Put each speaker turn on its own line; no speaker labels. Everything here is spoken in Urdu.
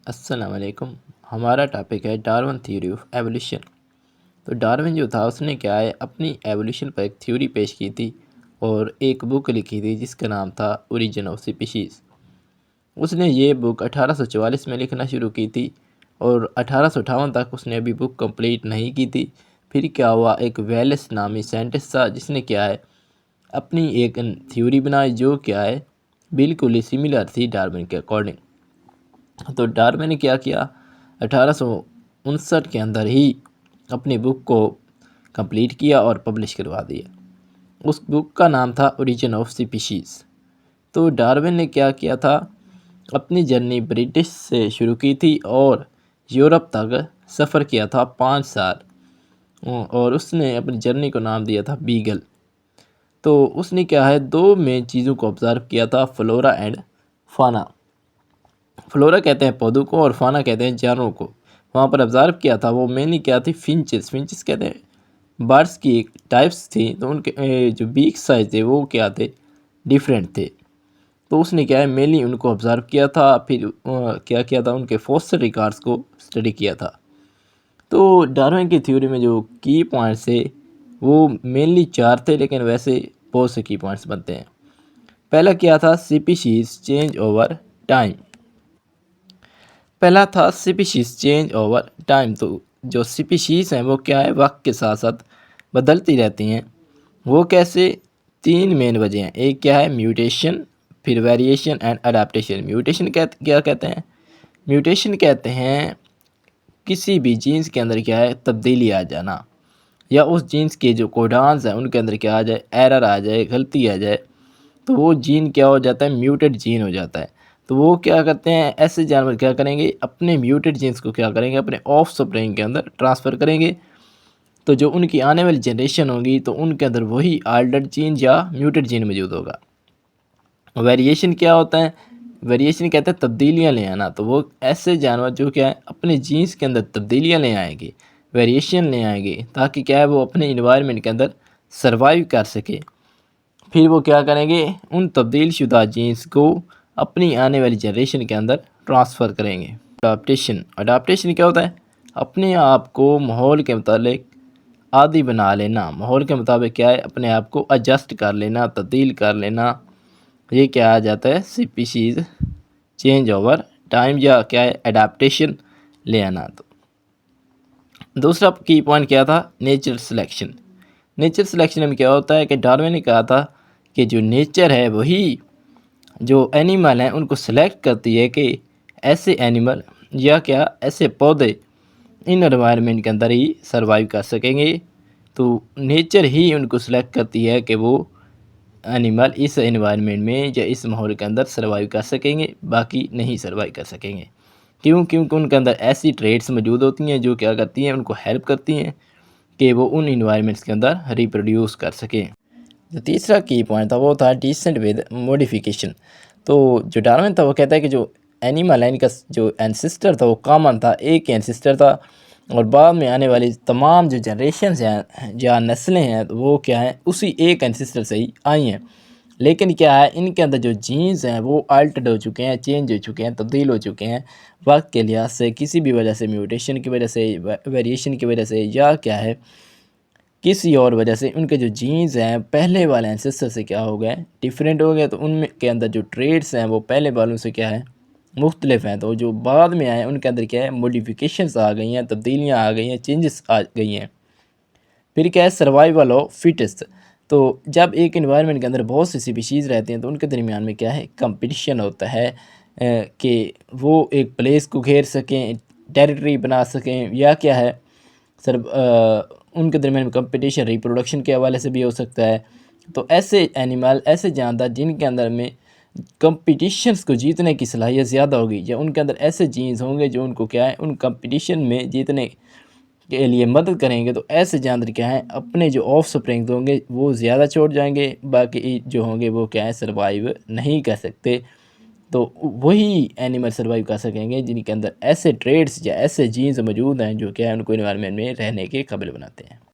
السلام علیکم۔ ہمارا ٹاپک ہے ڈارون تھیوری آف ایولیوشن۔ تو ڈارون جو تھا اس نے کیا ہے اپنی ایولیوشن پر ایک تھیوری پیش کی تھی اور ایک بک لکھی تھی جس کا نام تھا اوریجن آف اسپیشیز۔ اس نے یہ بک 1844 میں لکھنا شروع کی تھی اور 1858 تک اس نے ابھی بک کمپلیٹ نہیں کی تھی۔ پھر کیا ہوا، ایک ویلس نامی سائنٹسٹ تھا جس نے کیا ہے اپنی ایک تھیوری بنائی جو کیا ہے بالکل ہی سملر تھی ڈارون کے اکارڈنگ۔ تو ڈارون نے کیا 1859 کے اندر ہی اپنی بک کو کمپلیٹ کیا اور پبلش کروا دیا۔ اس بک کا نام تھا اوریجن آف اسپیشیز۔ تو ڈارون نے کیا کیا تھا، اپنی جرنی برٹش سے شروع کی تھی اور یورپ تک سفر کیا تھا 5 سال، اور اس نے اپنی جرنی کو نام دیا تھا بیگل۔ تو اس نے کیا ہے 2 مین چیزوں کو آبزرو کیا تھا، فلورا اینڈ فانا۔ فلورا کہتے ہیں پودوں کو اور فانا کہتے ہیں جانوروں کو۔ وہاں پر آبزرو کیا تھا وہ مینلی کیا تھی، فنچز کہتے ہیں برڈس کی ایک ٹائپس تھی، تو ان کے جو بیک سائز تھے وہ کیا تھے، ڈیفرنٹ تھے۔ تو اس نے کیا ہے مینلی ان کو آبزرو کیا تھا، پھر کیا کیا تھا ان کے فوسل ریکارڈز کو اسٹڈی کیا تھا۔ تو ڈارون کی تھیوری میں جو کی پوائنٹس تھے وہ مینلی 4 تھے، لیکن ویسے بہت سے کی پوائنٹس بنتے ہیں۔ پہلا کیا تھا، اسپیشیز چینج اوور ٹائم۔ پہلا تھا اسپیشیز چینج اوور ٹائم۔ تو جو اسپیشیز ہیں وہ کیا ہے وقت کے ساتھ ساتھ بدلتی رہتی ہیں۔ وہ کیسے، 3 مین وجہ ہیں۔ ایک کیا ہے میوٹیشن، پھر ویریشن اینڈ اڈیپٹیشن۔ میوٹیشن کیا کہتے ہیں، میوٹیشن کہتے ہیں کسی بھی جینس کے اندر کیا ہے تبدیلی آ جانا، یا اس جینس کے جو کوڈانز ہیں ان کے اندر کیا آ جائے، ایرر آ جائے، غلطی آ جائے، تو وہ جین کیا ہو جاتا ہے، میوٹیڈ جین ہو جاتا ہے۔ تو وہ کیا کرتے ہیں، ایسے جانور کیا کریں گے، اپنے میوٹیڈ جینس کو کیا کریں گے، اپنے آف سپرنگ کے اندر ٹرانسفر کریں گے۔ تو جو ان کی آنے والی جنریشن ہوگی تو ان کے اندر وہی آلٹرڈ جین یا میوٹیڈ جین موجود ہوگا۔ ویریشن کیا ہوتا ہے، ویریشن کہتے ہیں تبدیلیاں لے آنا۔ تو وہ ایسے جانور جو کیا ہے اپنے جینس کے اندر تبدیلیاں لے آئیں گے، ویریشن لے آئیں گے، تاکہ کیا ہے وہ اپنے انوائرمنٹ کے اندر سروائیو کر سکے۔ پھر وہ کیا کریں گے، ان تبدیل شدہ جینس کو اپنی آنے والی جنریشن کے اندر ٹرانسفر کریں گے۔ اڈاپٹیشن کیا ہوتا ہے، اپنے آپ کو ماحول کے متعلق عادی بنا لینا، ماحول کے مطابق کیا ہے اپنے آپ کو ایڈجسٹ کر لینا، تبدیل کر لینا۔ یہ کیا آ جاتا ہے، اسپیشیز چینج اوور ٹائم، یا کیا ہے اڈاپٹیشن لے آنا۔ تو دوسرا کی پوائنٹ کیا تھا، نیچر سلیکشن۔ نیچر سلیکشن میں کیا ہوتا ہے کہ ڈارون نے کہا تھا کہ جو نیچر ہے وہی جو اینیمل ہیں ان کو سلیکٹ کرتی ہے کہ ایسے اینیمل یا کیا ایسے پودے ان انوائرمنٹ کے اندر ہی سروائیو کر سکیں گے۔ تو نیچر ہی ان کو سلیکٹ کرتی ہے کہ وہ اینیمل اس انوائرمنٹ میں یا اس ماحول کے اندر سروائیو کر سکیں گے، باقی نہیں سروائیو کر سکیں گے۔ کیونکہ ان کے اندر ایسی ٹریٹس موجود ہوتی ہیں جو کیا کرتی ہیں، ان کو ہیلپ کرتی ہیں کہ وہ ان انوائرمنٹس کے اندر ریپروڈیوس کر سکیں۔ جو تیسرا کی پوائنٹ تھا وہ تھا ڈیسنٹ ود موڈیفیکیشن۔ تو جو ڈارون تھا وہ کہتا ہے کہ جو اینیمل ہے ان کا جو اینسسٹر تھا وہ کامن تھا، ایک ہی اینسسٹر تھا، اور بعد میں آنے والی تمام جو جنریشنز ہیں یا نسلیں ہیں وہ کیا ہیں اسی ایک اینسسٹر سے ہی آئی ہیں۔ لیکن کیا ہے ان کے اندر جو جینز ہیں وہ آلٹرڈ ہو چکے ہیں، چینج ہو چکے ہیں، تبدیل ہو چکے ہیں وقت کے لحاظ سے، کسی بھی وجہ سے، میوٹیشن کی وجہ سے، ویریشن کی وجہ سے، یا کیا ہے کسی اور وجہ سے ان کے جو جینز ہیں پہلے والے اینسسٹر سے کیا ہو گئے، ڈیفرنٹ ہو گئے۔ تو ان میں کے اندر جو ٹریٹس ہیں وہ پہلے والوں سے کیا ہے مختلف ہیں۔ تو جو بعد میں آئے ان کے اندر کیا ہے موڈیفیکیشنز آ گئی ہیں، تبدیلیاں آ گئی ہیں، چینجز آ گئی ہیں۔ پھر کیا ہے سروائیول آف فٹسٹ۔ تو جب ایک انوائرمنٹ کے اندر بہت سی اسپیشیز رہتے ہیں تو ان کے درمیان میں کیا ہے کمپٹیشن ہوتا ہے کہ وہ ایک پلیس کو گھیر سکیں، ٹیریٹری بنا سکیں، یا کیا ہے ان کے درمیان میں کمپٹیشن ریپروڈکشن کے حوالے سے بھی ہو سکتا ہے۔ تو ایسے اینیمل، ایسے جاندار جن کے اندر میں کمپٹیشنز کو جیتنے کی صلاحیت زیادہ ہوگی، یا ان کے اندر ایسے جینز ہوں گے جو ان کو کیا ہے ان کمپٹیشن میں جیتنے کے لیے مدد کریں گے، تو ایسے جانور کیا ہیں اپنے جو آف سپرنگ ہوں گے وہ زیادہ چھوڑ جائیں گے، باقی جو ہوں گے وہ کیا ہے سروائیو نہیں کر سکتے۔ تو وہی اینیمل سروائیو کر سکیں گے جن کے اندر ایسے ٹریٹس یا ایسے جینز موجود ہیں جو کیا ہے ان کو انوائرمنٹ میں رہنے کے قابل بناتے ہیں۔